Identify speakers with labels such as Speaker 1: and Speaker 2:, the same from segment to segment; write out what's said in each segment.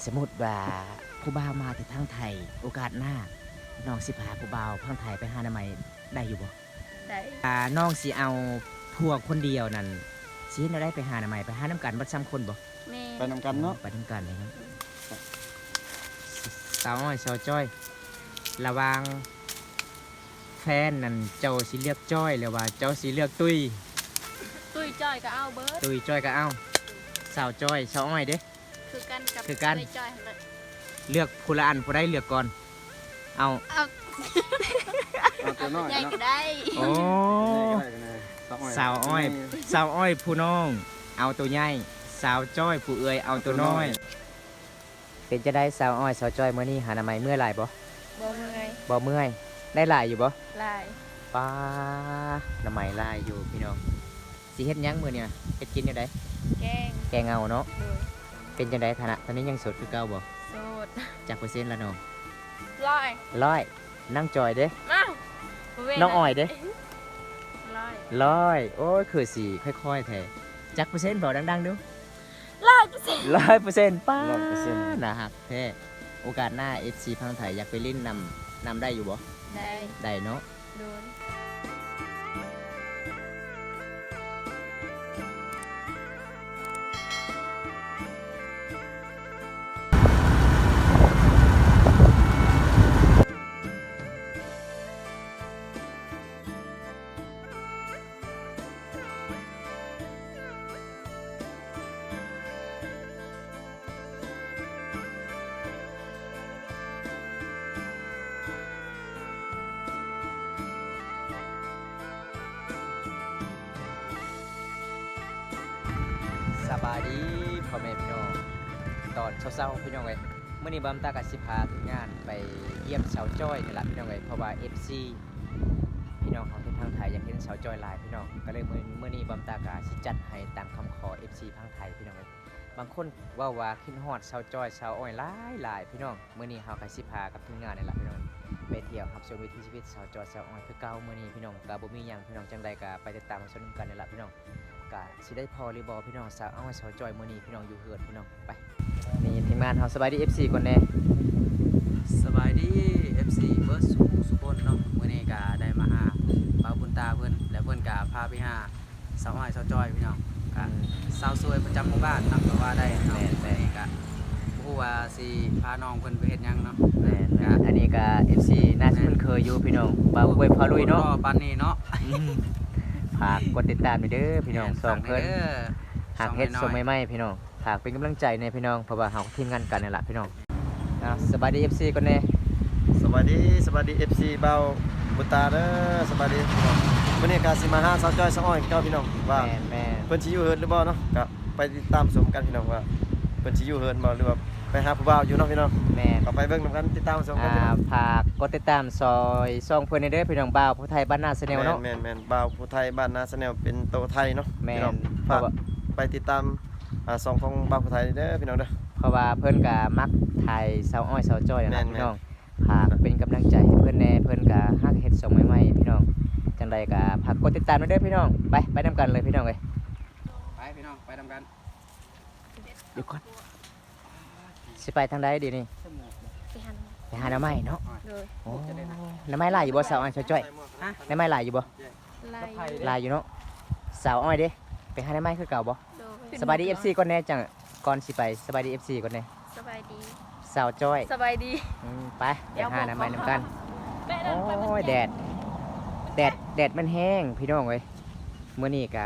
Speaker 1: สมมุติว่าผู้บ่าวมาแต่ทางไทยโอกาสหน้าน้องสิพาผู้บ่าวทางไทยไปหาอนามัยได้อยู่บ่
Speaker 2: ได้
Speaker 1: น้องสิเอาพวกคนเดียวนั่นสิเฮ็ดแนวใดไปหาอนามัยไปหาน้ำกันบัดซ้ำคนบ่
Speaker 2: แม่
Speaker 3: ไปนำกันเนาะ
Speaker 1: ไปทำกันเลยครับสาวอ้อยสาวจ้อย ระหวังแฟนนั่นเจ้าสิเลือกจ้อยหรือว่าเจ้าสิเลือกตุ้ย
Speaker 2: ตุ้ยจ้อยก็เอาเบิร์ด
Speaker 1: ตุ้ยจ้อยก็เอาสาวจ้อยสาวอ้อยเด้
Speaker 2: คือกันกับ
Speaker 1: คือกัน
Speaker 2: ตุ้ยจ้อยเลย
Speaker 1: เลือกผู้ละอันผู้ใดเลือกก่อนเอา
Speaker 2: เอา
Speaker 3: เอาตัวน้อย
Speaker 2: ใหญ่
Speaker 3: เนาะ
Speaker 2: ก็ได้
Speaker 1: โอ้ สาวอ้อยสาวอ้อยผู้น้อง เอาตัวใหญ่สาวจ้อยผู้เอื้อยเอาตัวน้อย เป็นจะได้สาวอ้อยสาวจ้อยมื้อนี้หาอนามัยเมื่อไหร่บ่
Speaker 2: บ่เมื่อย
Speaker 1: บ่เมื่อยได้หลายอยู่บ่
Speaker 2: ลาย
Speaker 1: ป้าอนามัยหลายอยู่พี่น้องสิเฮ็ดหยังมื้อเนี่ยเฮ็ดกินจังได
Speaker 2: แกง
Speaker 1: แกงเอาเนาะ
Speaker 2: โดย
Speaker 1: เป็นจังไดฐานะตอนนี้ยังโสดคือเก่าบ่
Speaker 2: โสด
Speaker 1: จากเปอร์เซ็นต์ละน้อง
Speaker 2: ร้อย
Speaker 1: ร้อยนั่งจอยเด้
Speaker 2: มาเว้
Speaker 1: น้องอ้อยเด้
Speaker 2: ร้อย
Speaker 1: ร้อยโอ้ยคือสิค่อยๆแท้จักเปอร์เซ็นต์บอกดังๆดู 100%ป้า
Speaker 3: 100%
Speaker 1: นะฮักแท้โอกาสหน้า FC พังไทยอยากไปเล่นนำได้อยู่บ่
Speaker 2: ได้
Speaker 1: ได้เนาะ
Speaker 2: โดน
Speaker 1: สบายดีพ่อแม่พี่น้องตอนเช้าๆพี่น้องเอ้ยมื้อนี้บำตากับสิพาทีมงานไปเยี่ยมสาวจ้อยนี่ล่ะพี่น้องเอ้ยเพราะว่า FC พี่น้องของที่ทางไทยอยากเห็นสาวจ้อยหลายพี่น้องก็เลยมื้อนี้บำตากะสิจัดให้ตามคำขอ FC ทางไทยพี่น้องเอ้ยบางคนเว้าว่าคิดฮอดสาวจ้อยสาวอ้อยหลายพี่น้องมื้อนี้เฮาก็สิพากับทีมงานนี่ล่ะพี่น้องไปเที่ยวรับชมวิถีชีวิตสาวจ้อยสาวอ้อยคือเก่ามื้อนี้พี่น้องก็บ่มีหยังพี่น้องจังใดก็ไปติดตามรับชมกันนี่ล่ะพี่น้อง ก็สิได้พอหรือบ่พี่น้องสาวเอามาสาวจอยมื้อนี้พี่น้องอยู่เฮือนพี่น้องไปนี่ทีมงานเฮาสบายดี FC ก่อนแน่
Speaker 4: สบายดี FC เบิร์ดสุพลเนาะมื้อนี้ก็ได้มาหาบ่าวบุญตาเพิ่นและเพิ่นก็พาไปหาสาวอ้อยสาวจอยพี่น้องก็สาวสวยประจำหมู่บ้านเนาะก็ว่าได้เนาะแม่ก็บ่ฮู้ว่าสิพาน้องเพิ่นไปเฮ็ดหยังเนาะ
Speaker 1: แม่นอันนี้ก็ FC น่าจะคุ้นเคยอยู่พี่น้องบ่าวกล้วยพาลุยเนาะ
Speaker 4: ก็ปานนี้เนาะ
Speaker 1: ฝากกดติดตามด้วยเด้อพี่น้องสองเพิ่น
Speaker 4: ด้อ
Speaker 1: หากเฮ็ดส่งใหม่ๆพี่น้องฝากเป็นกำลังใจในพี่น้องเพราะว่าเฮาทีมงานกันนี่ล่ะพี่น้องสบายดี FC ก่อนแน่
Speaker 3: สวัสดี FC เบาบุตาเด้อสวัสดีพี่น้องวันนี้ก็สิมาหาสาวจ้อยสาวอ้อยเจ้าพี่น้องว่า
Speaker 1: แม่
Speaker 3: เพิ่นสิอยู่เฮิร์นหรือบ่เนาะก็ไปติดตามชมกันพี่น้องว่าเพิ่นสิอยู่เฮิร์นบ่หรือว่าไปหาผู้บ่าวอยู่เนาะพี่น้อง
Speaker 1: แม่
Speaker 3: ก็ไปเบิ่งนำกันติดตามชมกันพี่น้อง
Speaker 1: ฝากกดติดตามซอยซ่องเพิ่นในเด้อพี่น้องบ่าวผู้ไทยบ้านนาแนลเนาะ
Speaker 3: แม่นบ่าวผู้ไทยบ้านนาสแนลเป็นโตไทยเนาะ
Speaker 1: แม่
Speaker 3: พี่น้อง
Speaker 1: นเพ
Speaker 3: ฝาก
Speaker 1: ราะว่า
Speaker 3: ไปติดตามซองของบ่าวผู้ไทยเด้อพี่น้องเด้อ
Speaker 1: เพราะว่าเพิ่นก็มักถ่ายสาวอ้อยสาวจ้อยนั่นล่ะ
Speaker 3: แม่น
Speaker 1: พี่น้องฝากเป็นกำลังใจให้เพิ่นแน่เพิ่นก็ฮักเฮ็ดส่งใหม่ๆพี่น้องจังใดก็ฝากกดติดตามด้วยเด้อพี่น้องไปนำกันเลยพี่น้องเอ้ย
Speaker 4: ไปพี่น้องไปทำกัน
Speaker 1: เดี๋ยวก่อนสิไปทางใดดีนี่
Speaker 2: ไปหัน
Speaker 1: ไปหาหน่อไม้เนาะ
Speaker 2: โดย
Speaker 1: โอ้หน่อไม้หลายอยู่บ่สาวอ้อยสาวจ้อย
Speaker 4: ฮะ
Speaker 1: หน่อไม้หลายอยู่บ่
Speaker 2: ลาย
Speaker 1: หลายอยู่เนาะสาวอ้อยเด้ไปหาหน่อไม้คือเก่าบ่
Speaker 2: โดย
Speaker 1: สบายดี FC ก่อนแน่จังก่อนสิไปสบายดี FC ก่อนแน่
Speaker 2: สบายดี
Speaker 1: สาวจ้อย
Speaker 2: สบายดี
Speaker 1: ไปหาหน่อไม้นำกัน
Speaker 2: แม่นั่นไปมัน
Speaker 1: โอ้ยแดดมันแห้งพี่น้องเว้ยมื้อนี้ก็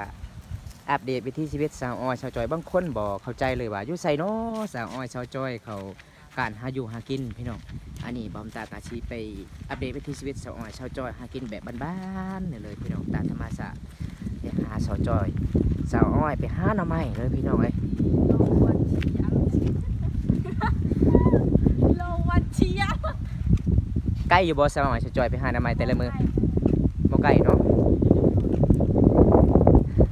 Speaker 1: อัปเดตวิถีชีวิตสาวอ้อยสาวจอยบางคนบ่เข้าใจเลยว่าอยู่ไสเนาะสาวอ้อยสาวจอยเขาการหาอยู่หากินพี่น้องอันนี้บอมตากาชีไปอัปเดตวิถีชีวิตสาวอ้อยสาวจอยหากินแบบบ้านๆนี่เลยพี่น้องตามธรรมชาติไปหาสาวจอยสาวอ้อยไปหาหน่อไม้เลยพี่น้องเอ้ย
Speaker 2: โลวันเชีย
Speaker 1: ใกล้อยู่บ่สาวอ้อยสาวจอยไปหาหน่อไม้แต่ละมื้อบ่ใกล้เนาะ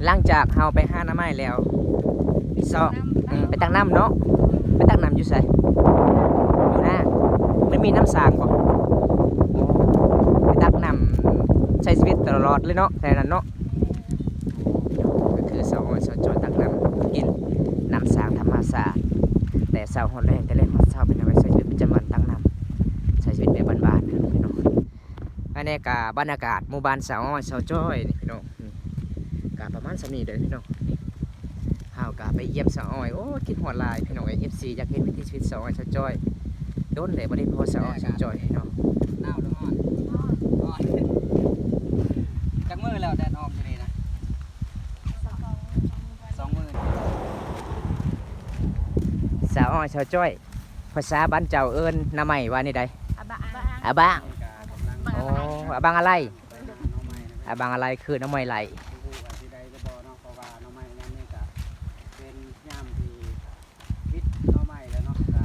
Speaker 1: หลังจากเฮาไปหาหน่อไม้แล้ว ไปตักน้ำเนาะไปตักน้ำอยู่ไสอยู่หน้ามันมีน้ำสางบ่ไปตักน้ำใช้ชีวิตตลอดเลยเนาะแต่นั้นเนาะก็คือสาวอ้อยสาวจอยตักน้ำกินน้ำสางธรรมชาติแต่ เช้าฮอดแรงแต่แรงฮอดเช้าเป็นเอาไว้ใช้ชีวิตประจำวันตั้งนำใช้ชีวิตแบบบ้านๆนะพี่น้องอันนี้ก็บรรยากาศหมู่บ้านสาวอ้อยสาวจ้อยนี่พี่น้องก็ประมาณสำนี้เด้อพี่น้องเฮาก็ไปเยี่ยมสาวอ้อยโอ้คิดฮอดหลายพี่น้องไอ้ FC อยากเห็นวิถีชีวิตสาวอ้อยสาวจ้อยโดนเลยบ่ได้พอสาวอ้อยสาวจ้อยพี่น้อง
Speaker 4: หนาวแล้วอ่อนจักมือแล้วแดดออกอยู่นี่นะ2 มื้อ
Speaker 1: สาวอ้อยสาวจ้อยภาษาบ้านเจ้าเอิ้นหน้าใหม่ว่านี่ใด
Speaker 2: อาบะ
Speaker 1: อาบ้าง
Speaker 4: นี่ก็กำลัง
Speaker 1: โอ้อาบ้างอะไร
Speaker 4: น้องใหม่นะ
Speaker 1: อาบ้างอะไรคือหน้าใหม่ไหล
Speaker 4: ผู้ว่าสิได้จะบ่เนาะเพราะว่าน้องใหม่ยามนี้ก็เป็นยามที่วิทย์น้องใหม่แล้วเนาะก็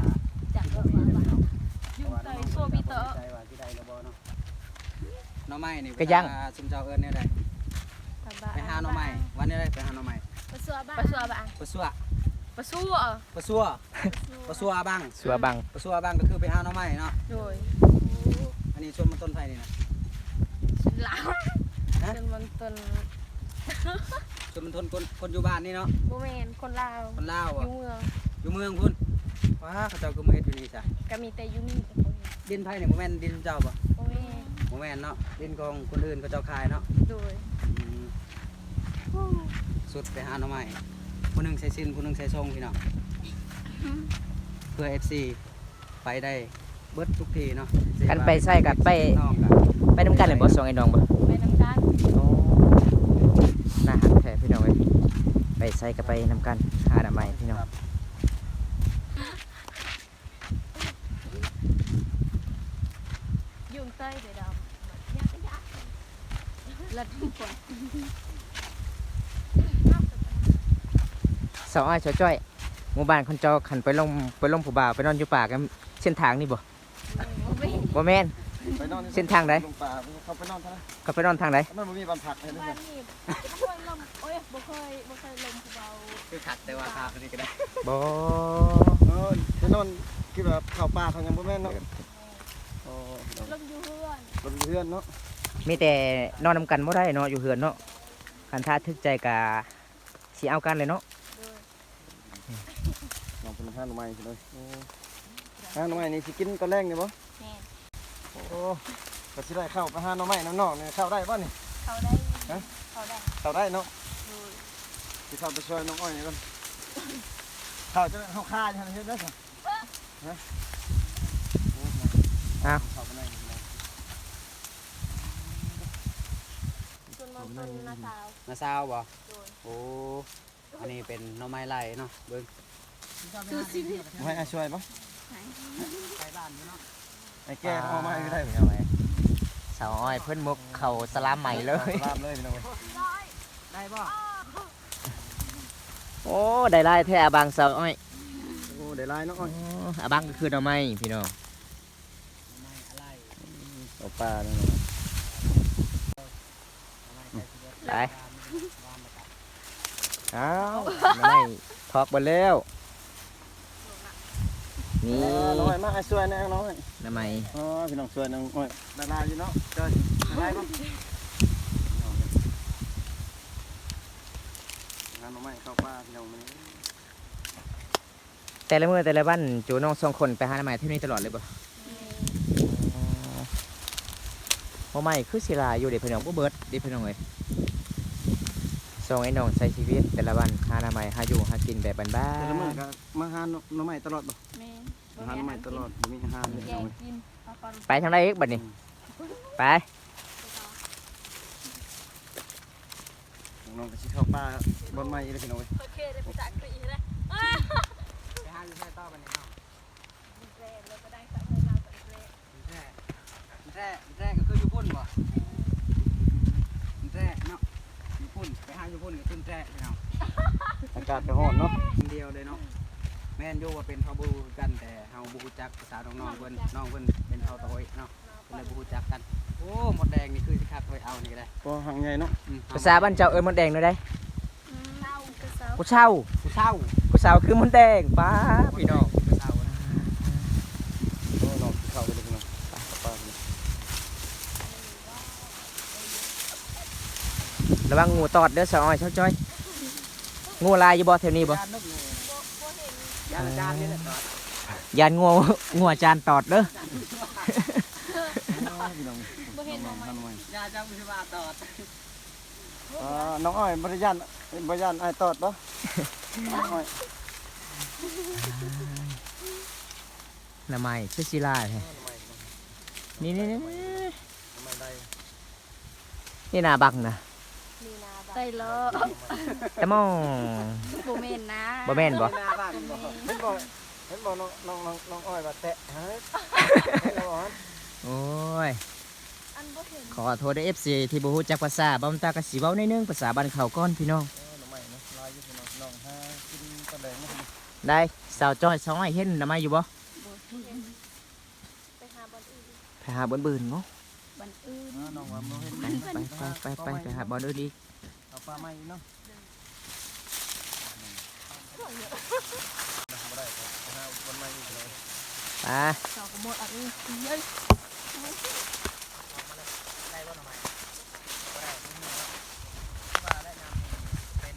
Speaker 2: จาก
Speaker 4: บ่
Speaker 2: เมื่อ
Speaker 4: มี
Speaker 2: วาน
Speaker 4: แล้วเนาะ
Speaker 2: ยุ่งใจโซบิเตอร์
Speaker 4: ใจว่าสิได้จะบ่เนาะน้องใหม่นี่
Speaker 1: ก็ยัง
Speaker 4: ซุมเจ้าเอิ้นเนี่ยได้ไปหาน้องใหม่วันนี้ได้ไปหาน้องใหม่
Speaker 2: ปะซัวบ้าง
Speaker 4: ปะซัว
Speaker 2: ปะซัว
Speaker 4: ปะซัวบ้าง
Speaker 1: สัวบัง
Speaker 4: ปะซัวบ้างก็คือไปหาน้องใหม่เนาะ
Speaker 2: โดย
Speaker 4: อันนี้ชวนมาต้นไผ่นี่นะ
Speaker 2: ฉันลาว
Speaker 4: ฮะ
Speaker 2: จนมันตน
Speaker 4: ชวนมันทนคนอยู่บ้านนี่เนาะ
Speaker 2: โบแมนคนลาว
Speaker 4: คนลาว
Speaker 2: อ
Speaker 4: อ่ะ
Speaker 2: ยู่เมือง
Speaker 4: อยู่เมืองพุ่นว้าเขาเจ้าก็มาเฮ็ดอยู่นี่จ้ะ
Speaker 2: ก็มีแต่อยู่นี่
Speaker 4: ดินไผ่นี่บ่แม่นดินเจ้าบ่
Speaker 2: โบแมน
Speaker 4: บ่แม่นเนาะดินของคนอื่นเขาเจ้าขายเนาะ
Speaker 2: โดย
Speaker 4: อืมสุดไปหาหน่อไม้ผู้หนึงใส่ซินผู้หนึงใส่ทรงพี่น้องเพื่อ FC ไปได้เบิดทุกทีเนาะ
Speaker 1: กันไปใส่กับไป
Speaker 4: น้องก็
Speaker 1: ไปน้ำกันเลยบ่สองไอ้น้องบ่
Speaker 2: ไปน้ำกัน
Speaker 1: โอ้น่าหักแท้พี่น้องเอ้ยไปใส่กับไปน้ำกันหาหน้าใหม่พี่น้อง
Speaker 2: ยุ่งเต้ยเดี๋ยวดำยักยักลัดทุกคน
Speaker 1: สาวอ้อยสาวจ้อยหมู่บ้านคนเจ้าขันไปลงผู้บ่าวไปนอนอยู่ป่ากันเส้นทางนี่บ่
Speaker 2: โบแมน
Speaker 1: บ่แม่น
Speaker 3: ไปนอน
Speaker 1: เส้นทางใด
Speaker 3: ลงป่าเขาไปนอนเท่าไหร่
Speaker 1: ก็ไปนอนทางใด
Speaker 3: มันบ่มีบ้านพักให้ด้วย
Speaker 2: บ้านนี่บ่เคยลมโอ้ยบ่เคยลมผู้เบา
Speaker 4: คือขัดแต่ว่าครับนี่ก็ได้
Speaker 1: บ่
Speaker 3: ไปนอนคือแบบเข้าป่าเขายังบ่แม่นเนาะโอ้
Speaker 2: ลมอยู่เพื่อน
Speaker 3: รถเพื่อนเนาะ
Speaker 1: มีแต่นอนนำกันบ่ได้เนาะอยู่เฮือนเนาะคันถ้าทึกใจกะสิเอากันเลยเนาะ
Speaker 2: โดย
Speaker 3: น้องเป็นห้าหน่อไม้สิเลยห้าหน่อไม้นี่สิกินตอนแรกนี่บ่
Speaker 2: แม่
Speaker 3: โอ้ก็สิได้เข้าไปห้าหน่อไม้น้องๆนี่เข้าได้บ่นี่
Speaker 2: เขาได้
Speaker 3: ฮะ
Speaker 2: เขาได้
Speaker 3: เข้าได้เนาะ
Speaker 2: โดย
Speaker 3: สิเข้าไปช่วยน้องอ้อยนี่ก่อนเข้าจะเข้าค่าจังเฮ็ดได้สิฮะเข้าไปได้
Speaker 2: จนมันต้นนาสาว
Speaker 4: นาซาวบ่
Speaker 2: โดย
Speaker 4: โอ้อันนี้เป็นหน่อไม้ไร่เนาะเบิ่ง
Speaker 2: คือชีวิต
Speaker 3: ให้ช่วยบ่
Speaker 4: ไปบ้านอยู่เนาะ
Speaker 3: ไอ้แก่เอามาให้ได้
Speaker 1: เอาไว้สาวอ้อยเพิ่นมุกเข้าสลามใหม่เลย
Speaker 3: ลามเลยพี่น้อง
Speaker 4: ได้บ่
Speaker 1: โอ้ได้หลายแท้อาบางสาวอ้อย
Speaker 3: โอ้ได้ลายน้องอ้อย
Speaker 1: อาบางก็คือหน่อไม้พี่น้อง
Speaker 4: ไม้อะไร
Speaker 3: เอาปลานี่
Speaker 1: ไปอ้าวหน่อไม้ทอกเบ่แล้วนี่
Speaker 3: น้อยมาให้ช่วยนะน้องอ้อย
Speaker 1: หน่อไม้
Speaker 3: อ๋อพี่น้องช่วยน้องอ้อยได้ลายอยู่เนาะเจอได้บ่งานน้องไม้เข้าป่าพี่น้องมื้อนี้
Speaker 1: แต่ละมื้อแต่ละวันจูน้องสองคนไปหาหน่อไม้ที่นี่ตลอดเลยบ่หน่อไม้คือสิหลายอยู่เด้พี่น้องบ่เบิดเด้พี่น้องเอ้ยส่งไอ้น้องใช้ชีวิตแต่ละวันหาหน่อไม้หาอยู่หากินแบบบ้าน
Speaker 3: แต่ละมื้อ
Speaker 1: ๆ
Speaker 3: ก็มาหาน้องไม้ตลอดบ่
Speaker 2: แม่
Speaker 3: หาน้องไม้ตลอดบ่มีอาหารเลย
Speaker 2: แก
Speaker 3: พี่น้อง
Speaker 2: งกินปลาปอน
Speaker 1: ไปทางใดอีกบัดนี้ไป
Speaker 3: น้องก็สิเข้าป่าบ่ไม้เลยพี่น้องเอ้ย
Speaker 2: โอเคได้ไปจากกรีเลย
Speaker 4: ไปหาอยู่ใช้ต่อกันนี่เนาะ
Speaker 2: แกงเลยก็ได้จากเมืองเราจากเกร
Speaker 4: แร่ก็คืออยู่พุ่นบ่แร่เนาะอยู่พุ่นไปหาอยู่พุ่นก็ขึ้นแร่พี่น้อง
Speaker 3: อากาศก็ร้อนเนาะ
Speaker 4: คนเดียวเลยเนาะแม่นอยู่ว่าเป็นเฮาบ่รู้กันแต่เฮาบ่รู้จักภาษาน้องๆเพิ่นน้องเพิ่นเป็นเฮาตะโอยเนาะเพิ่นเลยบ่รู้จักกันโอ้หมดแดงนี่คือสิคักไว้เอานี่ก็ได้
Speaker 3: ก็หางใหญ่เนาะ
Speaker 1: ภาษาบ้านเจ้าเอิ้นมดแดงเด้อได้
Speaker 2: เน่ากระเซา
Speaker 1: ผู้เช่า
Speaker 4: ผู้เฒ่า
Speaker 1: ผู้สาวคือมดแดงป้าพี่น้อง
Speaker 4: ผู้เฒ่านะ
Speaker 3: โอ้น้องสิเข้าไปเลยพี่น้องไปเข้าป่าพี่น้อง
Speaker 1: ระวังงูตอดเด้อสาวอ้อยเช้าจ้อยงูลายอยู่บ่แถวนี้บ่
Speaker 4: การนกอยู่ยามอาจารย์นี่แหละ
Speaker 1: ยานงัวจานตอดเด้อ
Speaker 3: พี่น้อง
Speaker 2: บ่เห็นบ่ไหม
Speaker 4: ยาจังสิว่าตอด
Speaker 3: น้องอ้อยบริยานไอ้ตอดปะน้องอ้อย
Speaker 1: หน้ำไม้ชื่อศิลาแท้นี่นี่นี่
Speaker 3: ทำไมได้
Speaker 1: นี่นาบักนะ
Speaker 2: นี่นาไต้เลอ
Speaker 1: แต่มอง
Speaker 2: บ่แม่นนะ
Speaker 1: บ่แม่นบ่
Speaker 3: เห็นบอกน้องอ้อยว่าแตะฮะ
Speaker 1: โอ้ย
Speaker 2: อันบ่เห็น
Speaker 1: ขอโทษด้วย FC ที่บ่ฮู้จักภาษาบ่ตากะสิเว้าในอยนึงภาษาบ้านเขาก่อนพี่น้อง
Speaker 3: น้องใหม่เนาะลายอยู่พี่น้องฮะกินตะแดงนะ
Speaker 1: ได้สาวจ้อยสาวอ้อยเห็นหน้ำไม้อยู่บ่
Speaker 2: บ่เห็นไปหาบ่อนอื่น
Speaker 1: ไปหาบ่อนอื่นเนาะ
Speaker 2: บ่อนอื่น
Speaker 3: น้องว่าบ่เห็น
Speaker 1: ไปหาบ่อนอื่นอีก
Speaker 3: เอาปลาใหม่เนาะบ่ได้ไปหาคนใหม่อีกเลย
Speaker 1: ไป
Speaker 2: สาวก็หมดอันนี้เย้ย
Speaker 4: ได้บ่หน่อไม้บ่ได้ว่าได้นำเป็น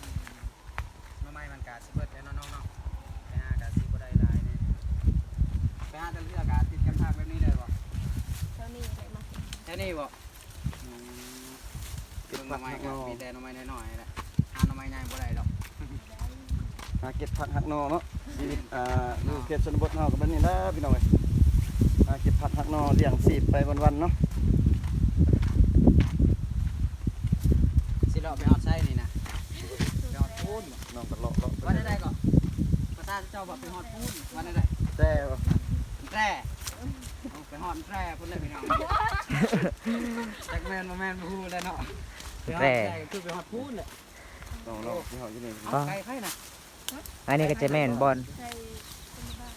Speaker 4: หน่อไม้มันกาสิเบิดแล้วน้องๆเนาะไปหากาสิบ่ได้หลายนี่ไปหาแต่เลือกาติดกันทางแบบนี้เลยบ่
Speaker 2: เท่านี้ได้มา
Speaker 4: แค่นี้บ่เบิ่งหน่อไม้ก็มีแต่หน่อไม้น้อยๆแหละหาหน่อไม้ใหญ่บ่ได้ดอก
Speaker 3: หาเก็บผักหักนอเนาะชีวิตอยู่เขตชนบทเฮาก็แบบนี้นะพี่น้องเอ้ยหาเก็บผักหักนอเลี้ยงชีพไปวันๆเนาะ
Speaker 4: สิเลาะไปฮอดไส้นี่นะไปฮอดพูนบ่
Speaker 3: น้องก็เลาะ
Speaker 4: วันใดๆก็ภาษาเจ้าบอกไปฮอดพูนวันใด
Speaker 3: แต่
Speaker 4: ๆแตร่เอาไปฮอดแตร่พุ่นเลยพี่น้องจักแม่นบ่แม่นบ่ฮู้แล้วเนาะไปฮอดแตร่ก็คือไปฮอดพูนแหละ
Speaker 3: น้องที่เฮาอยู่นี่
Speaker 4: เอาไกลไผน่ะ
Speaker 1: อันนี้ก็จะแม่นบอล
Speaker 2: ใช่คนบ้าน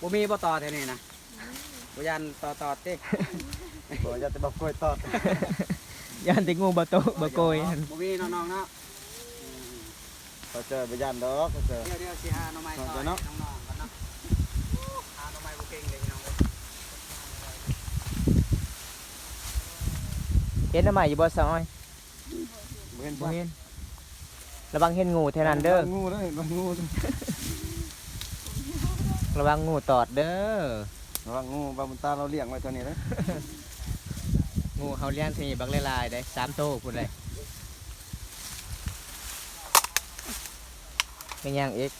Speaker 4: บ่มีบ่ต่อแถวนี้นะบ่ยันต่อติ
Speaker 3: บ่อยากจะบอกกล้วยตอด
Speaker 1: ยันติงูบ่โตบ่โกย
Speaker 4: บ่มีน้องๆเนาะ
Speaker 3: เขาเจอบ่ย่านดอกเขาเจอ
Speaker 4: เดี๋ยวสิหาหน่อไม้ต่อ
Speaker 3: เดี๋ยวเนาะ
Speaker 4: น้องๆกันเนาะหาหน่อไม้บ่เก่งเลยพี่น้องเอ้ย
Speaker 1: เห็นหน้ำไม้อยู่บ่สาวอ้อย
Speaker 3: บ่เห็น
Speaker 1: บ่เห็นระวังเห็นงูเท่านั้นเด้อ
Speaker 3: งูเด้องู
Speaker 1: ระวังงูตอดเด้อ
Speaker 3: ระวังงูบาบุญตาเราเลี้ยงไว้ตัวนี้เด้อ
Speaker 1: งูเฮาเลี้ยงที่นี่บักหลายๆได้3โตพุ่นเลยเป็นหยังอีก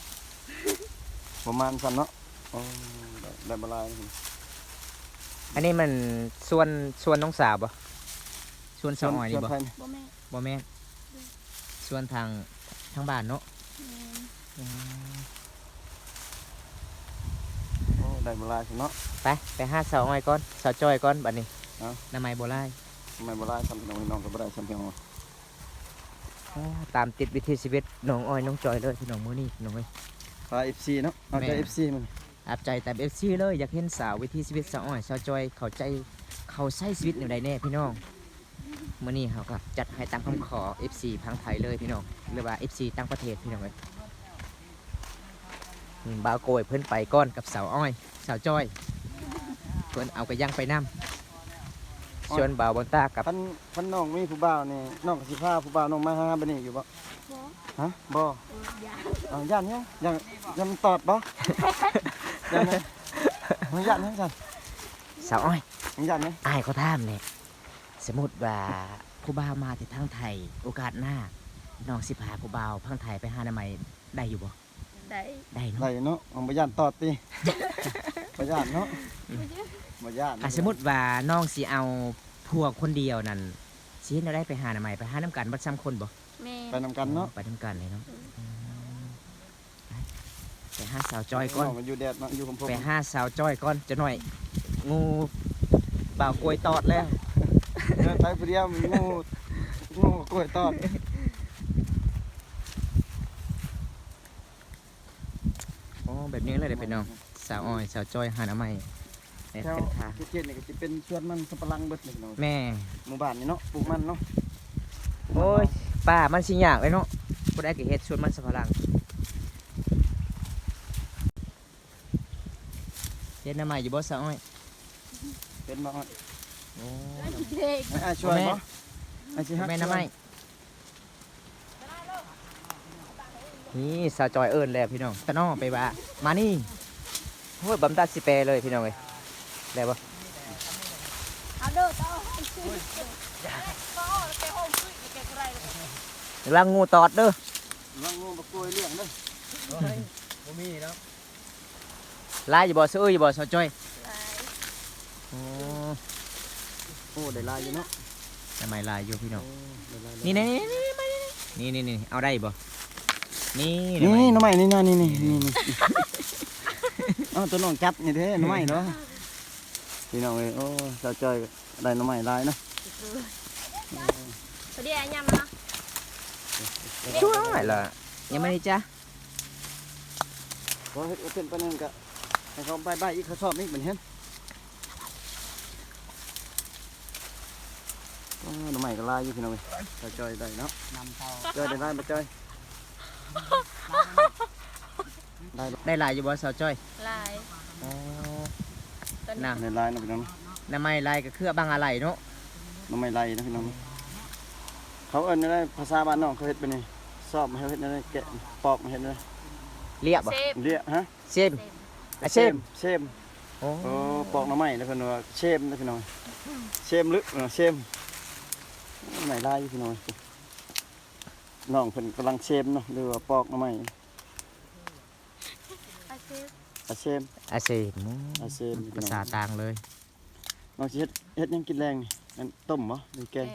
Speaker 3: ประมาณซั่นเนาะอ๋อได้บ่หลาย
Speaker 1: อันนี้มันส่วนน้องสาวบ่ส่วนสาวอ้อยนี่บ่
Speaker 2: บ่แม่น
Speaker 1: บ่แม่นส่วนทางบ้านเนาะ
Speaker 2: แม่น
Speaker 3: โอ้ได้บ่หลายซั่นเนาะ
Speaker 1: ไปหาสาวอ้อยก่อนสาวจ้อยก่อนบัดนี้
Speaker 3: เอ้า
Speaker 1: น้ำไม้บ่หลาย
Speaker 3: ทำไมบ่หลายซั่นน้องก็บ่ได้ซั่นเพียงว่า
Speaker 1: ตามติดวิถีชีวิตน้องอ้อยน้องจอยเลยพี่น้องมื้อนี้น้องเอ้ย
Speaker 3: พา FC เนาะเอาใจ FC มัน
Speaker 1: อาบใจแต่ FC เลยอยากเห็นสาววิถีชีวิตสาวอ้อยสาวจอยเข้าใจเขาใช้ชีวิตแนวใดแน่พี่น้องมื้อนี้เฮาก็จัดให้ตามคำขอ FC พังไทยเลยพี่น้องหรือว่า FC ต่างประเทศพี่น้องเอ้ยบ่าวโกยเพิ่นไปก่อนกับสาวอ้อยสาวจอยเพิ่นเอากระยังไปนํส่วนบ่าวบนตากับ
Speaker 3: พันน้องมีผู้บ่าวนี่น้องก็สิพาผู้บ่าวน้องมาหาบัดนี้อยู่บ่
Speaker 2: บ่
Speaker 3: ฮะบ่
Speaker 2: ยา
Speaker 3: เอาย่านเนี่ยยังตอดบ่ย่านเนี่ยมึงย่านเนี่ยซั่น
Speaker 1: สาวอ้อย
Speaker 3: มึงย่านเนี่ย
Speaker 1: อ้ายเขาถามเนี่ยสมมุติว่าผู้บ่าวมาที่ทางไทยโอกาสหน้าน้องสิพาผู้บ่าวพังไทยไปหาหน้าใหม่ได้อยู่บ่
Speaker 2: ได้
Speaker 1: ได้เนาะ
Speaker 3: ได้เนาะเอาบ่ย่านตอดติบ่ย่านเนาะ
Speaker 2: บ่เยอะ
Speaker 3: บ่ย่าน
Speaker 1: สมมุติว่าน้องสิเอาพวกคนเดียวนั่นสิเฮ็ดแนวได้ไปหาหน้าใหม่ไปหาน้ำกันบ่ซ้ำคนบ่
Speaker 2: แม่
Speaker 3: ไปนำกันเนาะ
Speaker 1: ไปน้ำกันเลยเนาะไปหาสาวจอยก่อน
Speaker 3: น้งมันอยู่แดดเนาะอยู่กับผม
Speaker 1: ไปหาสาวจอยก่อนจะหน่อยงูบ่าวกล้วยตอดแล้ว
Speaker 3: เดินไปผู้เดียวงูกล้วยตอด
Speaker 1: โอ้แบบนี้เลยเด้อพี่น้องสาวอ้อยสาวจอยหาหน้าใหม่ใน
Speaker 3: แถว
Speaker 1: เส้นทาง
Speaker 3: เขตนี่ก็สิเป็นสวนมันสำปะหลังเบิดนี่เนาะ
Speaker 1: แม่
Speaker 3: หมู่บ้านนี่เนาะปลูกมันเนาะ
Speaker 1: โอ้ยป้ามันสิยากเลยเนาะบ่ได้ก็เฮ็ดสวนมันสำปะหลังเฮ็ดหน้าใหม่อยู่บ่สาวอ้อย
Speaker 3: เป็นบ่
Speaker 1: โอ้
Speaker 2: เด็ก
Speaker 3: ไอ้ช่วยบ่ไอ้สิฮัก
Speaker 1: แม่น้ำไม้นี่สาวจอยเอิญแล้วพี่น้องตะน้อไปว่ามานี่ โอ้ยบำตัดสิแปรเลยพี่น้องเอ้ยได้บ่
Speaker 2: เอาเด้อต่อให้ซื้อก็แกห้องซื้อแกก็ได้เลย
Speaker 1: ลังงูตอดเด้อ
Speaker 3: วางงูบักกล้วยเลี้ยงเด้อ
Speaker 4: บ่มีเนาะ
Speaker 1: ลายอยู่บ่ซื้ออยู่บ่ซอจ้อย
Speaker 2: หลาย
Speaker 1: อ๋อ
Speaker 3: โอ้ได้ลายอยู่เนาะ
Speaker 1: ทำไมลายอยู่พี่น้อง
Speaker 3: ได้ลาย
Speaker 1: นี่นี่เอาได้บ่นี่
Speaker 3: นี่น้องใหม่นี่นะนี่อ้าวตัวน้องจับนี่เด้น้องใหม่เนาะพี่น้องเอ้ยโอ้สาวจอยได้น้องใหม่ลายเนาะ
Speaker 2: พอดีไอ้ยำนะ
Speaker 1: ช่วยล่ะยังไม่ได้จ้ะ
Speaker 3: พอเฮ็ดเอาเป็นปานนั้นก็ให้เขาบายอีกเขาชอบนี่เหมือนเห็นน้องใหม่ก็ลายอยู่พี่น้องเอ้ยสาวจอยได้เนาะ
Speaker 4: นำเตา
Speaker 3: จอยได้ลายบ่จอยได้บ่
Speaker 1: ได้ลายอยู่บ่ซอจ้อย
Speaker 2: หลาย
Speaker 1: อ๋อ
Speaker 2: ตอน
Speaker 1: น่ะ
Speaker 2: นี้
Speaker 3: ได้ลายเนาะพี่น้อง
Speaker 1: ทำไมลายก็คือบางอะไรเนาะ
Speaker 3: น้องใหม่ลายนะพี่น้องเขาเอิ้นได้ภาษาบ้านน้องเขาเฮ็ดไปนี่สอบมาเฮ็ดได้แกะปอกมาเฮ็ดได้
Speaker 1: เรียบบ่
Speaker 2: เซฟ
Speaker 3: เรียกฮะ
Speaker 1: เซม อ่ะเชม
Speaker 3: เชม
Speaker 1: โอ้
Speaker 3: โอ้ปอกหน้ำไม้แล้วเพิ่นว่าเชมนะพี่น้องเชมลึกเชมไหนลายอยู่พี่น้องน้องเพิ่นกำลังเชมเนาะหรือว่าปอกหน้ำไม้
Speaker 2: อาเซฟ
Speaker 3: อาเชม
Speaker 1: อาเซม
Speaker 3: อาเชม
Speaker 1: ภาษาต่างเลย
Speaker 3: น้องสิเฮ็ดหยังกินแรงนี่นั่นต้มบ่หรือแก
Speaker 2: แก
Speaker 3: ง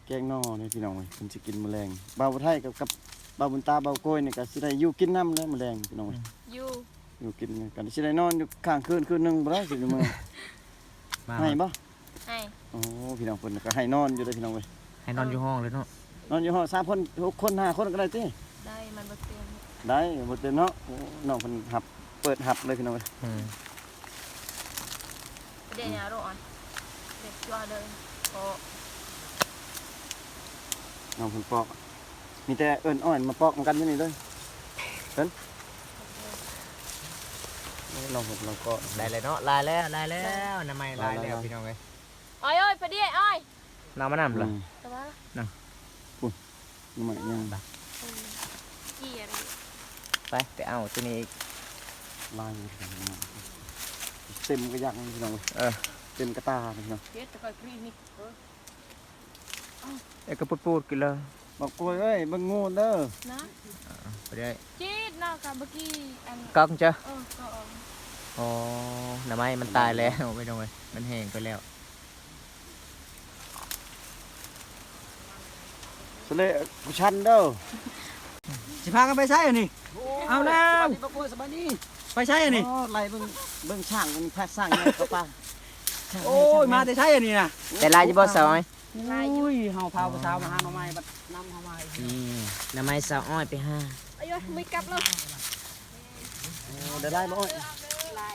Speaker 3: แกงนอนี่พี่น้องเพิ่นสิกินมื้อแรงบ่าวไทยกับบ่าวบุญตาบ่าวโกยนี่ก็สิได้อยู่กินน้ำแล้วมื้อแรงพี่น้อง
Speaker 2: ยู
Speaker 3: อยู่กินกันสิได้นอนอยู่ข้างคืนนึงบ่ได้สิมื้อ
Speaker 1: มา
Speaker 3: ให้บ่
Speaker 2: ให้
Speaker 3: โอ้พี่น้องเพิ่นก็ให้นอนอยู่เด้อพี่น้องเว้ย
Speaker 1: ให้นอนอยู่ห้องเลยเนาะ
Speaker 3: นอนอยู่ห้อง3คน6คน5คนก็ได้ติ
Speaker 2: ได้มันบ่เต็ม
Speaker 3: ได้หมดเต็มเนาะโอ้น้องเพิ่นหับเปิดหับเลยพี่น้องเอ้ย
Speaker 1: อืม
Speaker 2: พอดีเนี่ยร้อนเด็กจั่วเลยโอ้
Speaker 3: น้องเพิ่นปอกมีแต่เอิ้นอ้อนมาปอกนำกันอยู่นี่เลยเอิ้นน้องเพิ่นเราก็
Speaker 1: ได้เลยเนาะลายแล้วทำไมลายแล้วพี่น้องเอ้ย
Speaker 2: อ้อยพอดีอ้อย
Speaker 1: น้ำมะนาวเหรอ
Speaker 2: แต่ว่า
Speaker 3: น้องใหม่ยัง
Speaker 2: กี่อะไร
Speaker 1: ไปเอาตัวนี้อีก
Speaker 3: ลายอยู่พี่น้องเต็มกระยักพี่น้องเอ้ยเต็มกระตาพี่น้อง
Speaker 2: เด็ดตะกอยกรีนี่
Speaker 1: เอ้ยก็พูดกินเลย
Speaker 3: บอกกล้วยเอ้ยเบิ่งงูเด้อ
Speaker 2: นะ
Speaker 1: ไปได้
Speaker 2: จีดน่ากับเมื่อกี้อัน
Speaker 1: ก้องเจ้า
Speaker 2: ก็
Speaker 1: อ๋อทำไมมันตายแล้วไม่ต้องเลยมันแห้งไปแล้ว
Speaker 3: สเลกูชันเด้อ
Speaker 4: สิพากันไปใช้อันนี้ เอาแล้ว
Speaker 3: บ่กล้วยสบายดี
Speaker 4: ไปใช้อันนี้
Speaker 3: อ๋อไล่เบิ่งช่างมันพัดสร้างไงก็ป่า
Speaker 4: โอ้ยมาแต่ใช้อันนี้น่ะ
Speaker 1: แต่ลายจะบ่สาวอ้อย
Speaker 4: อุ้ยเฮาพาผู้สาวมาหาหน่อไม้บัดนำเฮามาอีก
Speaker 1: นี่ทำไมสาวอ้อยไปห้า
Speaker 2: อายุไม่กลับแล้ว
Speaker 3: เดี๋ยวไล่บ่อ้อย
Speaker 2: ลาย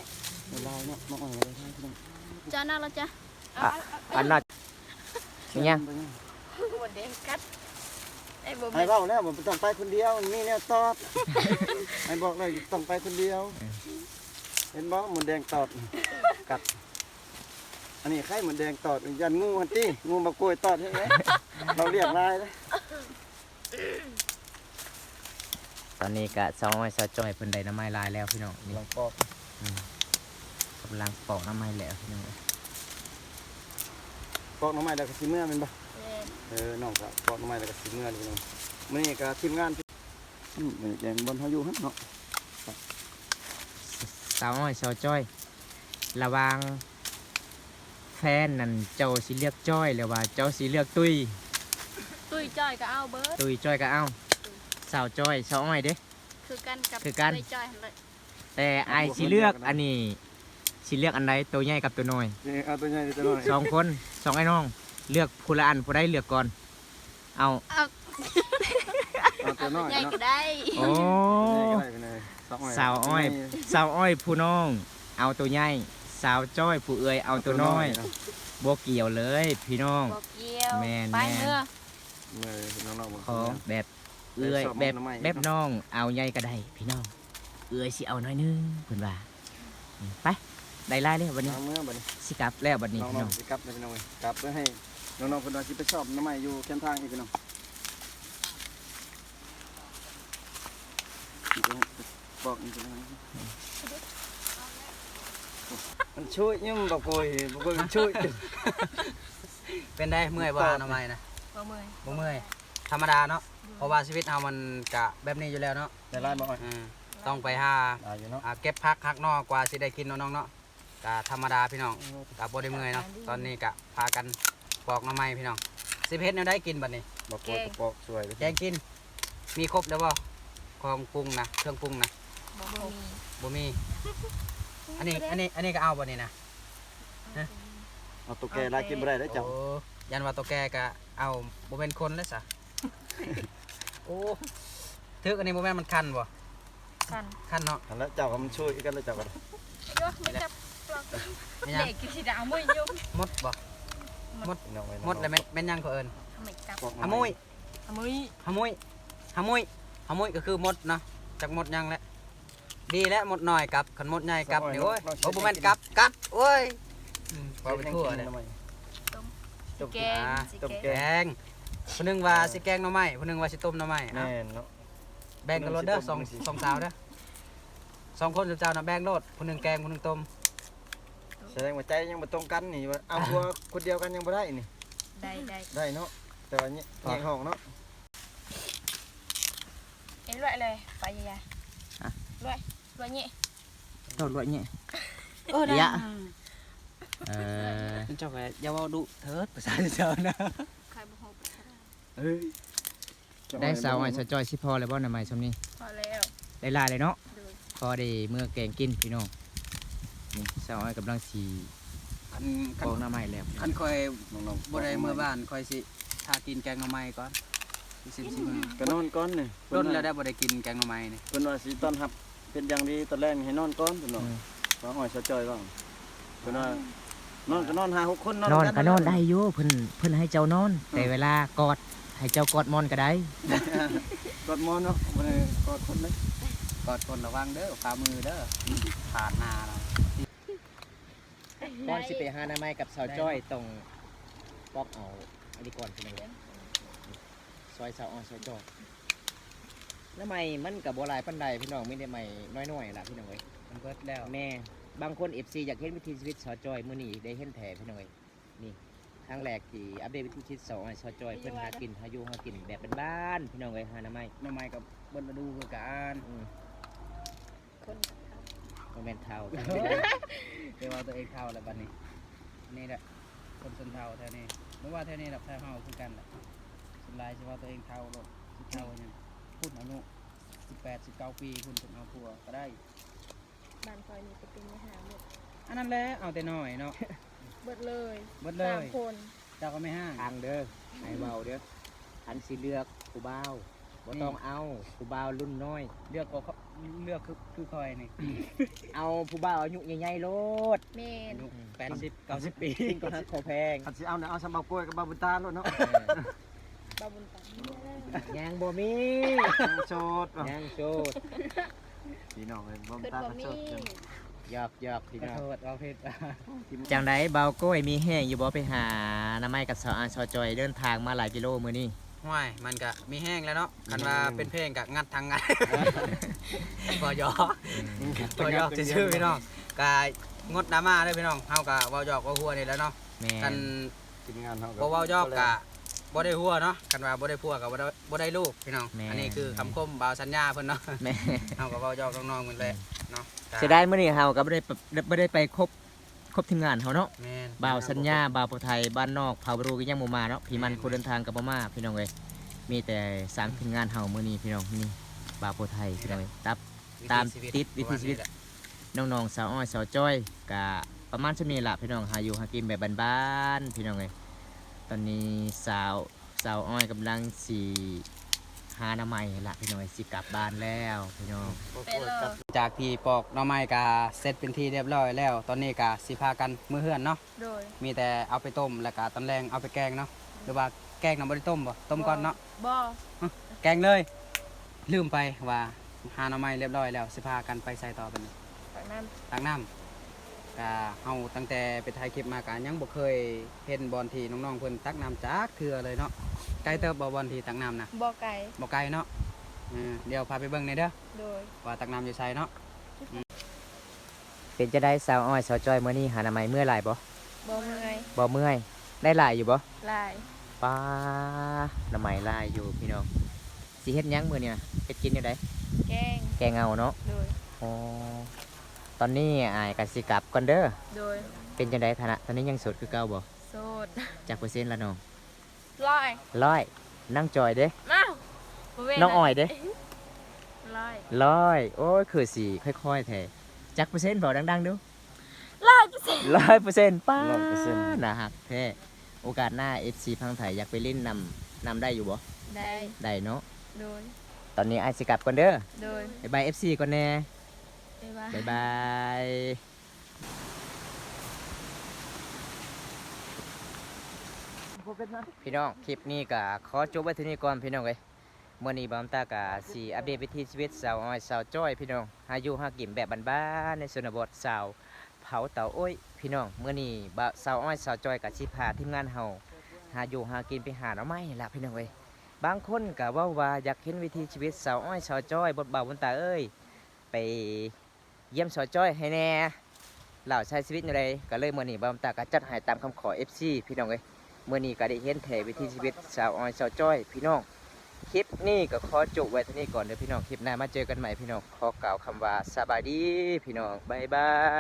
Speaker 3: เดี๋ยวไล่เนาะน้องอ้อยเลยพี่น้อง
Speaker 2: จ้าน่าแล้วจ้ะ
Speaker 1: อันนั้นเป็นยัง
Speaker 2: หัวเด็กกัดไอ้บ่
Speaker 3: ไอ้เบ้าแล้วผมต้องไปคนเดียวนี่เนี่ยตอดไอ้บอกเลยต้องไปคนเดียว เห็นบ่หมูแดงตอดกัดอันนี้ไข่หมูแดงตอดยันงูฮันตี้งูมากล้วยตอดใช่ไหมเราเรียกลายเลย
Speaker 1: ตอนนี้กะสาวอ้อยสาวจ้อยเพิ่นได้น้ำไม้ลายแล้วพี่น้องนี่
Speaker 3: เราปอก
Speaker 1: กำลังปอกน้ำไม้แล้วพี่น้อง
Speaker 3: ปอกหน้ำไม้แล้วก็สิเมื่อแมันบ่
Speaker 2: เด็ด
Speaker 3: น้องก็ปอกหน้ำไม้แล้วก็สิเมื่อเลยพี่น้องมื้อนี้ก็ทีมงานแกงบนเฮาอยู่หั่นเนาะ
Speaker 1: สาวอ้อยสาวจ้อย ระวังแฟนนั่นเจ้าสิเลือกจ้อยหรือว่าเจ้าสิเลือกตุ้ย
Speaker 2: ตุ้ยจ้อยก็เอาเบิร์ด
Speaker 1: ตุ้ยจ้อยก็เอาสาวจ้อยสาวอ้อยเด้
Speaker 2: คือกันกับ
Speaker 1: คือกัน
Speaker 2: ตุ้ยจ้อยเลย
Speaker 1: แต่ไอายสิเลือกอันนี้สิเลือกอันใดตัวใหญ่กับตัวน้อย
Speaker 3: นี่เอาตัวใหญ่ตัวน้อย
Speaker 1: สองคนสองไอ้น้องเลือกผู้ละอันผู้ใดเลือกก่อนเอา
Speaker 3: เอาตัวน้อย
Speaker 2: ใหญ่
Speaker 3: เนาะ
Speaker 2: ก็ได้
Speaker 1: โอ้
Speaker 3: ใหญ่ก็ได้ไปเลย
Speaker 1: สาวอ้อยสาวอ้อยผู้น้อง เอาตัวใหญ่สาวจ้อยผู้เอื้อยเอาตัวน้อยบ่เกี่ยวเลยพี่น้อง
Speaker 2: บอกเกี่ยว
Speaker 1: แม่น
Speaker 2: ไป
Speaker 1: แม่น
Speaker 2: เมื่อ
Speaker 3: เลยน้องๆบ่
Speaker 1: ขอแบบเอื้อยแบบน้องเอาใหญ่ก็ได้พี่น้องเอื้อยสิเอาน้อยนึงเพิ่นว่าไปได้ลายเลยวันนี้
Speaker 3: เอาเมื่อบัดนี้
Speaker 1: สิกลับแล้วบัดนี้
Speaker 3: น้
Speaker 1: พี่
Speaker 3: อ
Speaker 1: น้อง ง
Speaker 3: ๆสิกลับเลยพี่น้องเอ้ยกลับเพื่อให้น้องๆเพิ่นว่าสิไปชอบน้ำไม้อยู่แคมป์ทางอีกพี่น้องบอกนี่เป็นไง มันช่วยยุ่มบ่โกยมันช่วย
Speaker 4: เป็นได้เมื่อยบ่หาหน่อไม้นะ
Speaker 2: บ่เมื่อย
Speaker 4: บ่เมื่อยธรรมดาเนาะเพราะว่าชีวิตเฮามันกะแบบนี้อยู่แล้วเนาะ
Speaker 3: ได้ลายบ่อ้อย
Speaker 4: ต้องไปหา
Speaker 3: ได้อยู่เนาะ
Speaker 4: เก็บผักหักนอกกว่าสิได้กินเนาะน้องเนาะกะธรรมดาพี่น้องกะบ่ได้เมื่อยเนาะตอนนี้กะพากันปอกหน่อไม้พี่น้องสิเฮ็ดแนวใดกินบัดนี้
Speaker 3: บ่โกยกระปอกสวยเลย
Speaker 4: แกงกินมีครบแล้วบ่ของปรุงนะเครื่องปรุงนะ
Speaker 2: บ่มี
Speaker 4: บ่มีอันนี้ก็เอาบ่นี่นะ
Speaker 3: เอาตุ๊กแกลายกินบ่ได้เด้อเจ้า
Speaker 4: โอ้ยันว่าตัวแกก็เอาบ่เป็นคนแล้วซะ โอ้ทึกอันนี้บ่แม่นมันคันบ่
Speaker 2: กัน
Speaker 4: คันเนาะ
Speaker 3: อันแล้วเจ้าก็มันช่วยกันแล้วเจ้าก็
Speaker 2: เยอะไม่จับปลอก
Speaker 4: แม่นยัง
Speaker 2: เด็กกินสิดาวมุ้ยยุ่ง
Speaker 4: มดบ่
Speaker 3: พี่น้องไว้
Speaker 4: มดแล้วแม่นยังเขาเอิ้น
Speaker 2: ทำไมจับ
Speaker 3: ปอก
Speaker 4: หามุย
Speaker 2: มุ้ย
Speaker 4: หามุยหามุยหามุยก็คือมดเนาะจักมดยังแหละดีแล้วมดน้อยกับคันมดใหญ่กับนี่โอ้ยโอ้บ่แม่นกับกัดโอ้ยพอไปทั่วเลย
Speaker 3: ต้ม
Speaker 2: แกงสิ
Speaker 3: ต้ม
Speaker 2: แก
Speaker 3: แก
Speaker 4: แก
Speaker 2: ง
Speaker 4: งผู้หนึงว่าสิแกงหน่อไม้ผู้หนึงว่าสิต้มหน่อไม้
Speaker 3: แม่
Speaker 4: เอ้าน
Speaker 3: เนาะ
Speaker 4: แบ่งกันโลดเด้อสองสาวเด้อสองคนเจ้าน่ะแบ่งโลดผู้หนึงแกงผู้หนึงต้ม
Speaker 3: แสดงว่าใจยังบ่ตรงกันนี่ว่าเอาตัวคนเดียวกันยังบ่ได้นี่
Speaker 2: ได้
Speaker 3: ได้เนาะแต่ว่าเนี่ยแยกห้องเนาะ
Speaker 2: เอ็นรวยเลยไปยายรวยนี่
Speaker 1: ตอดลวดเนี่ย
Speaker 2: ได้
Speaker 1: เดี๋ยว
Speaker 4: เจ้าก็อย่าเว้าดุเถิดภาษาเจ้านะ
Speaker 2: ใครบ่ฮู้
Speaker 3: เฮ้ย
Speaker 1: ได้สาวอ้อยสาวจอยสิพอแล้วบ่หน่อไม้ซำนี้
Speaker 2: พอแล้ว
Speaker 1: ได้หลายเลยเนาะ
Speaker 2: ดู
Speaker 1: พอได้เมื่อแกงกินพี่น้องนี่สาวอ้อยกำลังสี
Speaker 4: คัน
Speaker 1: ปอกหน้าไม้แล้ว
Speaker 4: คันคอย
Speaker 3: น้องๆ
Speaker 4: บ่ได้เมื่อบ้านคอยสิถ้ากินแกงหน่อไม้ก่อนสิมื้อ
Speaker 3: ก็นอนก่อนนี่
Speaker 4: รุ่นแล้วได้บ่ได้กินแกงหน่อไม้นี่
Speaker 3: เพิ่นว่าสิต้อนรับเป็นอย่างดีตอนแรกนี่ให้นอนก่อนเพิ่นเนาะว่าอ้อยสะจอยว่าเพิ่นว่านอนก็นอน5 6คน
Speaker 1: นอนก็นอนได้อยู่เพิ่นให้เจ้านอน แต่เวลากอดให้เจ้ากอดมอนก็ได้
Speaker 3: กอดหมอนเนาะบ่ได้กอดคนเลย
Speaker 4: กอดคนระวังเด้อฝ่ามือเด้อขาดหน้าเรา
Speaker 1: ก่อนสิไปหาหน้าไม้กับสาวจ้อยต้องปอกเอาอันนี้ก่อนพี่น้องซอยสาวอ้อยสาวจ้อยหน้าไม้มันก็บ่หลายปานใดพี่น้องมีแต่ไม้น้อยๆล่ะพี่น้องเอ้ย
Speaker 4: มันเบิดแล้ว
Speaker 1: แม่บางคน FC อยากเห็นวิถีชีวิตสาวจอยมื้อนี้ได้เห็นแถพี่น้อยนี่ครั้งแรกที่อัปเดตวิถีชีวิตสาวสาวจอยเพิ่นหากินหาอยู่หากินแบบบ้านๆพี่น้องเอ้ยหาหน้าไม้
Speaker 4: หน่อไม้กับเบิดฤดูคือกัน
Speaker 2: คน
Speaker 1: บ่แม่นเท่า
Speaker 4: เรียกว่าตัวเองเท่าแล้วบัดนี้นี่แหละคนชนเท่าแท้นี้บ่ว่าแท้นี้ดอกแท้เฮาคือกันแหละส่วนหลายสิว่าตัวเองเท่าโลดสิเท่าหยังพูดอายุ18 19ปีคุณถึงเอาผัวก็ได้
Speaker 2: บ้านคอยนี่จะเป็นหาหมด
Speaker 4: อันนั้นแหละเอาแต่น้อยเนาะ
Speaker 2: เบิดเลย
Speaker 4: เบิดเลย
Speaker 2: 3คน
Speaker 4: เจ้าก็ไม่ห้าง
Speaker 1: ทางเด้อให้เว้าเด้ออันสิเลือกผู้บ่าวบ่ต้องเอาผู้บ่าวรุ่นน้อย
Speaker 4: เลือกก็เลือกคือคอยนี่
Speaker 1: เอาผู้บ่าวอายุใหญ่ๆโลด
Speaker 2: เมน
Speaker 4: อายุ80 90 ปี
Speaker 1: กินก็ฮักขอแพง
Speaker 3: คันสิเอาเนี่ยเอาสำเบากล้วยกับบาบุญตาโลดเนาะ
Speaker 2: บาบุญตา
Speaker 1: ยังบ่มี
Speaker 3: โสดว่ะ
Speaker 1: ยังโสด
Speaker 3: พี่น้องเอ้ยบาบุญ
Speaker 2: คือ
Speaker 3: ตา
Speaker 2: บ่
Speaker 3: ก็
Speaker 2: มี
Speaker 3: โสดจัง
Speaker 1: หยอกพี่
Speaker 4: ขอ
Speaker 1: น้อง
Speaker 4: โทษเอาผิด
Speaker 1: จังไดเบาโก้ยมีแห้งอยู่บ่ไปหาหน้าไม้กับสาวสาวจอยเดินทางมาหลายกิโลมื้อนี้
Speaker 4: ห้วยมันก็มีแห้งแล้วเนาะคันว่าเป็นเพลงก็งัดทางงัดบ่ยอบ่ยอกซื่อๆพี่น้องก็งดดราม่าเด้อพี่น้องเฮาก็เว้าหยอกเว้าหัวนี่แหล้วเนาะ
Speaker 1: แม่
Speaker 4: กัน
Speaker 3: ทีมงานเฮา
Speaker 4: บ่เว้าหยอกก็บ่ได้หัวเนาะคันว่าบ่ได้พัวก็บ่ได้ลูกพี่น้องอันนี้คือคำคมบ่าวสัญญาเพิ่นเนาะ
Speaker 1: แม่
Speaker 4: เฮาก็เว้าหยอกน้องๆเพิ่นแหละเนาะ
Speaker 1: เสียดายมื้อนี้เฮาก็บ่ได้ไปครบทีมงานเฮาเนาะ
Speaker 4: แม่น
Speaker 1: บ่าวสัญญาบ่าวผู้ไทยบ้านนอกเผาบรูก็ยังบ่มาเนาะพี่มันคนเดินทางก็บ่มาพี่น้องเอ้ยมีแต่สามทีมงานเฮามื้อนี้พี่น้องนี่บ่าวผู้ไทยพี่น้องเอ้ยตามติดวิถีชีวิตน้องๆสาวอ้อยสาวจ้อยก็ประมาณชั่วนี้ล่ะพี่น้องหาอยู่หากินแบบบ้านๆพี่น้องเอ้ยตอนนี้สาวอ้อยกำลังสิหาหน้าใหม่ละพี่น้องเอ้ยสิกลับบ้านแล้วพี่น้อง
Speaker 2: เป็นเลย
Speaker 4: จากที่ปอกหน่อไม้ก็เสร็จเป็นที่เรียบร้อยแล้ว ตอนนี้ก็สิพากันมื้อเฮือนเนาะ
Speaker 2: โดย
Speaker 4: มีแต่เอาไปต้มแล้วก็ตอนแรงเอาไปแกงเนาะหรือว่าแกงน้ำบ่ได้ต้มบ่ต้มก่อนเนาะ
Speaker 2: บ่
Speaker 4: แกงเลย ลืมไปว่าหาหน่อไม้เรียบร้อยแล้วสิพากันไปใส่ต่อไปนี่
Speaker 2: จากนั้น
Speaker 4: ตักน้ำก็เฮาตั้งแต่ไปถ่ายคลิปมาก็ยังบ่เคยเห็นบอลที่น้องๆเพิ่นตักน้ำจากเทื่อเลยเนาะไกลเติบบ่บอลที่ตักน้ำนะ
Speaker 2: บ่ไก่
Speaker 4: บ่ไกลเนาะเดี๋ยวพาไปเบิ่งหน่อยเด้อ
Speaker 2: โดย
Speaker 4: ว่าตักน้ำอยู่ไสเนาะ
Speaker 1: เป็นจะได้สาวอ้อยสาวจอยมื้อนี้หาหน่อไม้เมื่อหลายบ่
Speaker 2: บ่เมื่อย
Speaker 1: บ่เมื่อยได้หลายอยู่บ่
Speaker 2: ลาย
Speaker 1: ป้าหน่อไม้หลายอยู่พี่น้องสิเฮ็ดหยังมื้อนี้น่ะเฮ็ดกินอยู่ได
Speaker 2: แกง
Speaker 1: แกงเอาเนาะ
Speaker 2: โดย
Speaker 1: อ๋อตอนนี้อายก็สิกลับก่อนเด้อ
Speaker 2: โดย
Speaker 1: เป็นจังได๋ฐานะตอนนี้ยังโสดคือเก่าบ่
Speaker 2: โสด
Speaker 1: จักเปอร์เซ็นต์ละน้อง
Speaker 2: ลอย
Speaker 1: 100นั่งจอยเด้
Speaker 2: อ้าวบ่เว้
Speaker 1: น้องอ้อยเด้
Speaker 2: ลอย
Speaker 1: 100โอ้ยคือสิค่อยๆแท้จักเปอร์เซ็นต์บอกดังๆดู
Speaker 2: 100%
Speaker 1: 100%ป้า
Speaker 3: 100%
Speaker 1: น่าฮักแท้โอกาสหน้า FC พังไทยอยากไปเล่นนำได้อยู่บ่
Speaker 2: ได้
Speaker 1: ได้เนาะ
Speaker 2: โดย
Speaker 1: ตอนนี้ไอ้ายสิกลับก่อนเด้อ
Speaker 2: โดย
Speaker 1: บ๊ายบาย FC ก่อนแน่
Speaker 2: บ๊ายบาย
Speaker 1: บ๊ายบายพี่น้องคลิปนี้ก็ขอจบไว้เที่านี้ก่อนพี่น้องเอ้ยมื้อนี้บามตาก็สิอัปเดตวิถีชีวิตสาวอ้อยสาวจ้อยพี่น้องหาอยู่หากินแบบบ้านๆในชนบทสาวเผาเตาอ้อยพี่น้องมื้อนี้บ่าวสาวอ้อยสาวจ้อยก็สิพาทีมงานเฮาหาอยู่หากินไปหาหน่อไม้ล่ะพี่น้องเอ้ยบางคนก็เว้าว่าอยากเห็นวิถีชีวิตสาวอ้อยสาวจ้อยบทบาทบนตาเอ้ยไปเยี่ยมสาวจ้อยให้แน่เหล่าใช้ชีวิตอยู่ใดก็เลยมื้อนี้บามตาก็จัดให้ตามคำขอ FC พี่น้องเอ้ยมื้อนี้ก็ได้เห็นแถวิถีชีวิตสาวอ้อยสาวจ้อยพี่น้อง คลิปนี้ก็ขอจบไว้เท่านี้ก่อนเด้อพี่น้องคลิปหน้ามาเจอกันใหม่พี่น้องขอกล่าวคำว่าสบายดีพี่น้องบ๊ายบาย